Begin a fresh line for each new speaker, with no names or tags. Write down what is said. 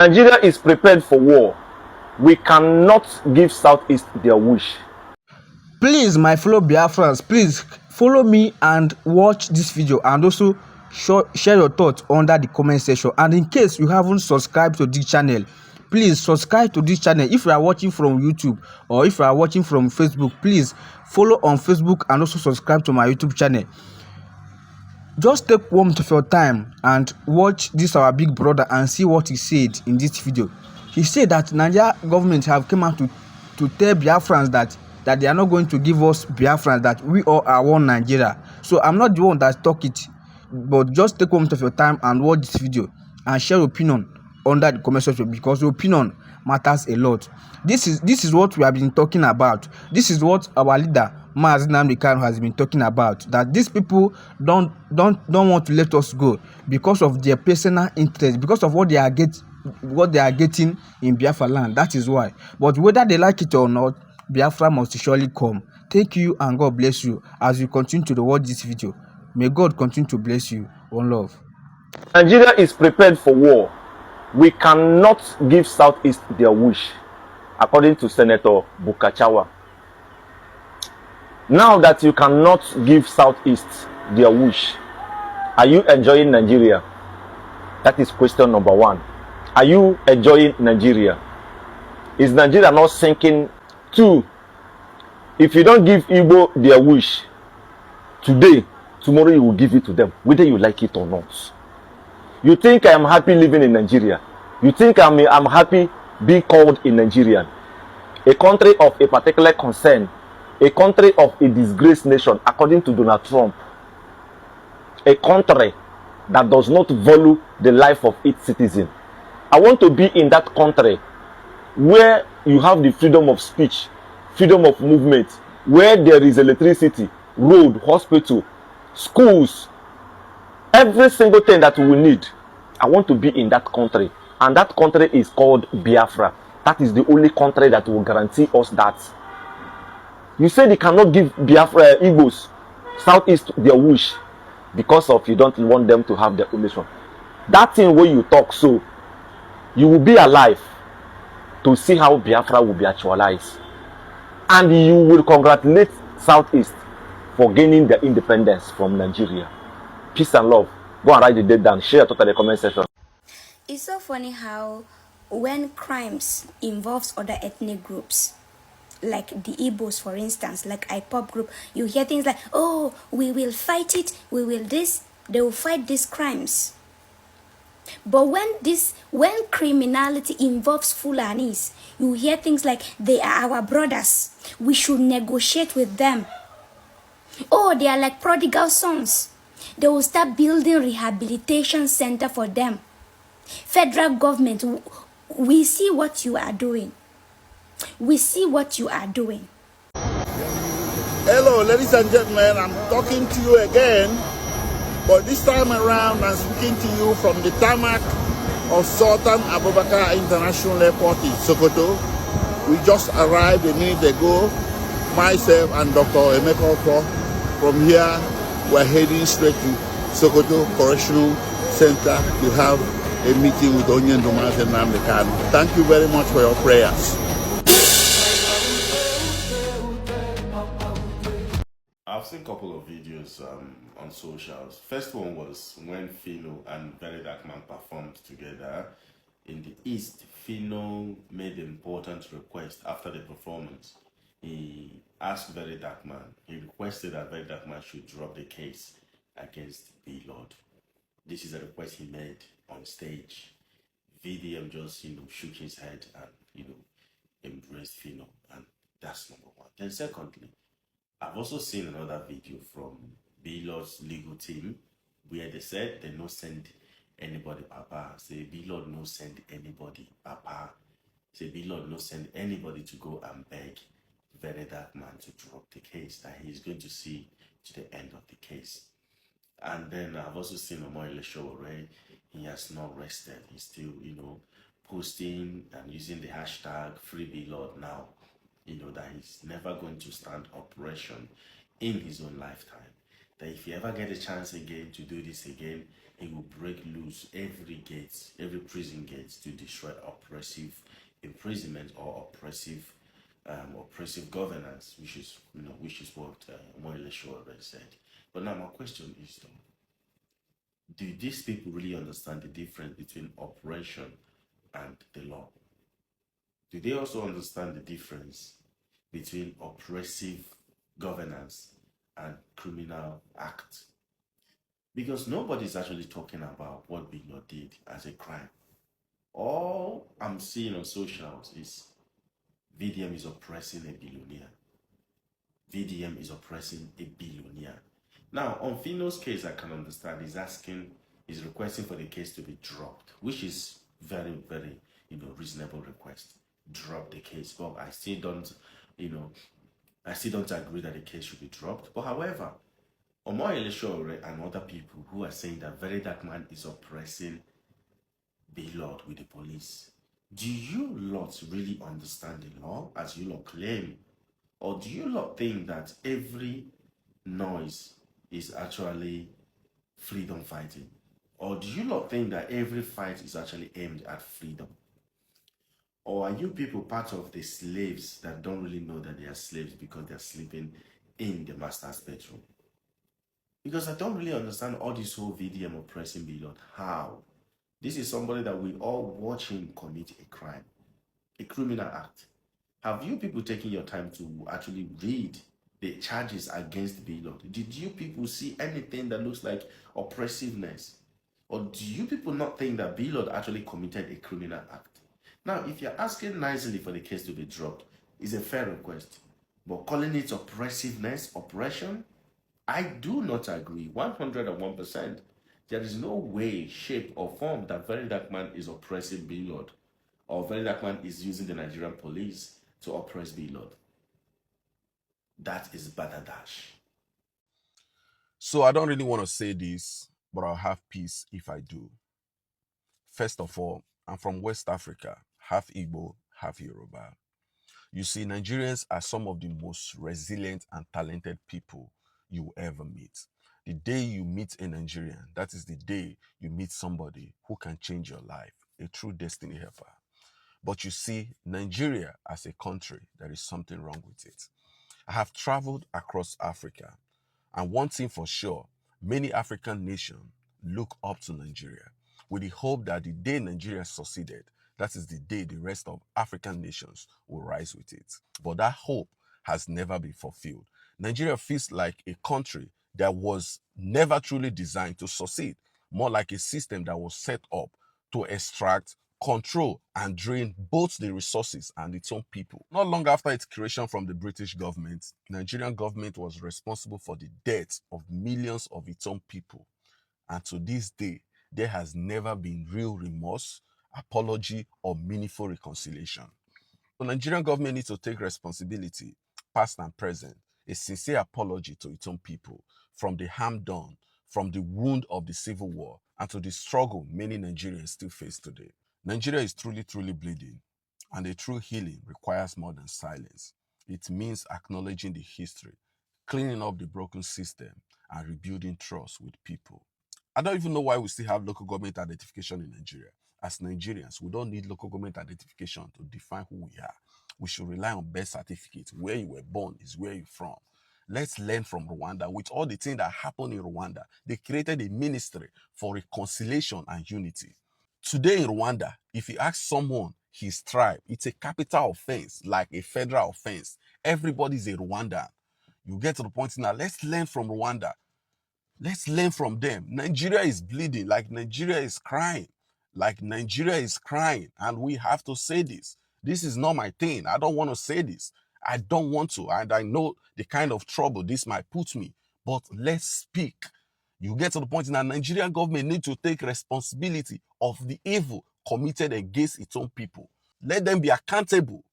Nigeria is prepared for war. We cannot give Southeast their wish.
Please, my fellow Biafrans, please follow me and watch this video, and also share your thoughts under the comment section. And in case you haven't subscribed to this channel, please subscribe to this channel. If you are watching from YouTube or if you are watching from Facebook, please follow on Facebook and also subscribe to my YouTube channel. Just take 1 minute of your time and watch this our big brother and see what he said in this video. He said that Nigeria government have come out to tell Biafrans that they are not going to give us Biafrans, that we all are one Nigeria. So I'm not the one that talk it, but just take 1 minute of your time and watch this video and share your opinion under the comment section, because your opinion matters a lot. This is what we have been talking about. This is what our leader Mazi Nnamdi Kanu has been talking about, that these people don't want to let us go because of their personal interest, because of what they are getting in Biafra land. That is why. But whether they like it or not, Biafra must surely come. Thank you and God bless you as you continue to watch this video. May God continue to bless you. One love.
Nigeria is prepared for war. We cannot give Southeast their wish, according to Senator Bukachawa. Now that you cannot give Southeast their wish, are you enjoying Nigeria? That is question number one. Are you enjoying Nigeria? Is Nigeria not sinking? Two, if you don't give Igbo their wish today, tomorrow you will give it to them, whether you like it or not. You think I am happy living in Nigeria? You think I'm happy being called a Nigerian? A country of a particular concern, a country of a disgraced nation, according to Donald Trump. A country that does not value the life of its citizen. I want to be in that country where you have the freedom of speech, freedom of movement, where there is electricity, road, hospital, schools, every single thing that we need. I want to be in that country, and that country is called Biafra. That is the only country that will guarantee us that. You say they cannot give Biafra Igbos Southeast their wish because of you don't want them to have their own nation. That thing where you talk, so you will be alive to see how Biafra will be actualized, and you will congratulate Southeast for gaining their independence from Nigeria. Peace and love. Go and write the date down. Share it in the comment section.
It's so funny how when crimes involves other ethnic groups, like the Igbos, for instance, like IPOP group, you hear things like, oh, we will fight it, we will this, they will fight these crimes. But when criminality involves Fulanis, you hear things like, they are our brothers, we should negotiate with them. Oh, they are like prodigal sons. They will start building rehabilitation center for them. Federal government, we see what you are doing. We see what you are doing.
Hello, ladies and gentlemen, I'm talking to you again, but this time around I'm speaking to you from the tarmac of Sultan Abubakar International Airport in Sokoto. We just arrived a minute ago, myself and Dr. Emeka Oto. From here, we're heading straight to Sokoto Correctional Center to have a meeting with Onion Mazi Nnamdi Kanu. Thank you very much for your prayers.
I've seen a couple of videos on socials. First one was when Fino and Very Dark Man performed together in the East. Fino made an important request after the performance. He asked Very Dark Man, he requested that Very Dark Man should drop the case against B-Lord. This is a request he made on stage. VDM just, shook his head and, embraced Fino, and that's number one. Then secondly, I've also seen another video from B-Lord's legal team where they said they no send anybody papa. Say B-Lord no send anybody papa. Say B-Lord no send anybody to go and beg Very Dark Man to drop the case, that he's going to see to the end of the case. And then I've also seen Omoyele show where he has not rested. He's still, posting and using the hashtag Free B-Lord now. That he's never going to stand operation in his own lifetime. that if he ever get a chance again to do this again, he will break loose every gate, every prison gate to destroy oppressive imprisonment or oppressive governance, which is what Moile Shaw already said. But now my question is, though, do these people really understand the difference between oppression and the law? Do they also understand the difference between oppressive governance and criminal act? Because nobody's actually talking about what Bigno did as a crime. All I'm seeing on socials is VDM is oppressing a billionaire. VDM is oppressing a billionaire. Now, on Fino's case, I can understand he's requesting for the case to be dropped, which is very, very, reasonable request. Drop the case. But I still don't agree that the case should be dropped. But however, Omoyele Sowore and other people who are saying that Very Dark Man is oppressing Lord with the police, do you lot really understand the law as you lot claim? Or do you lot think that every noise is actually freedom fighting? Or do you lot think that every fight is actually aimed at freedom? Or are you people part of the slaves that don't really know that they are slaves because they're sleeping in the master's bedroom? Because I don't really understand all this whole VDM oppressing Lord. How? This is somebody that we all watch him commit a crime, a criminal act. Have you people taken your time to actually read the charges against Lord? Did you people see anything that looks like oppressiveness? Or do you people not think that Lord actually committed a criminal act? Now, if you're asking nicely for the case to be dropped, it's a fair request. But calling it oppressiveness, oppression, I do not agree 101%. There is no way, shape, or form that Very Dark Man is oppressing Lord, or Very Dark Man is using the Nigerian police to oppress Lord. That is Badadash.
So I don't really want to say this, but I'll have peace if I do. First of all, I'm from West Africa, half Igbo, half Yoruba. You see, Nigerians are some of the most resilient and talented people you will ever meet. The day you meet a Nigerian, that is the day you meet somebody who can change your life, a true destiny helper. But you see, Nigeria as a country, there is something wrong with it. I have traveled across Africa, and one thing for sure, many African nations look up to Nigeria with the hope that the day Nigeria succeeded, that is the day the rest of African nations will rise with it. But that hope has never been fulfilled. Nigeria feels like a country that was never truly designed to succeed, more like a system that was set up to extract, control, and drain both the resources and its own people. Not long after its creation from the British government, Nigerian government was responsible for the deaths of millions of its own people. And to this day, there has never been real remorse, apology, or meaningful reconciliation. The Nigerian government needs to take responsibility, past and present, a sincere apology to its own people, from the harm done, from the wound of the civil war, and to the struggle many Nigerians still face today. Nigeria is truly, truly bleeding, and a true healing requires more than silence. It means acknowledging the history, cleaning up the broken system, and rebuilding trust with people. I don't even know why we still have local government identification in Nigeria. As Nigerians, we don't need local government identification to define who we are. We should rely on birth certificate. Where you were born is where you're from. Let's learn from Rwanda. With all the things that happened in Rwanda, they created a ministry for reconciliation and unity. Today in Rwanda, if you ask someone his tribe, it's a capital offense, like a federal offense. Everybody's a Rwandan. You get to the point now, let's learn from Rwanda. Let's learn from them. Nigeria is bleeding, like Nigeria is crying. Like Nigeria is crying, and we have to say this. This is not my thing. I don't want to say this. I don't want to, and I know the kind of trouble this might put me, but let's speak. You get to the point now, Nigerian government need to take responsibility of the evil committed against its own people. Let them be accountable.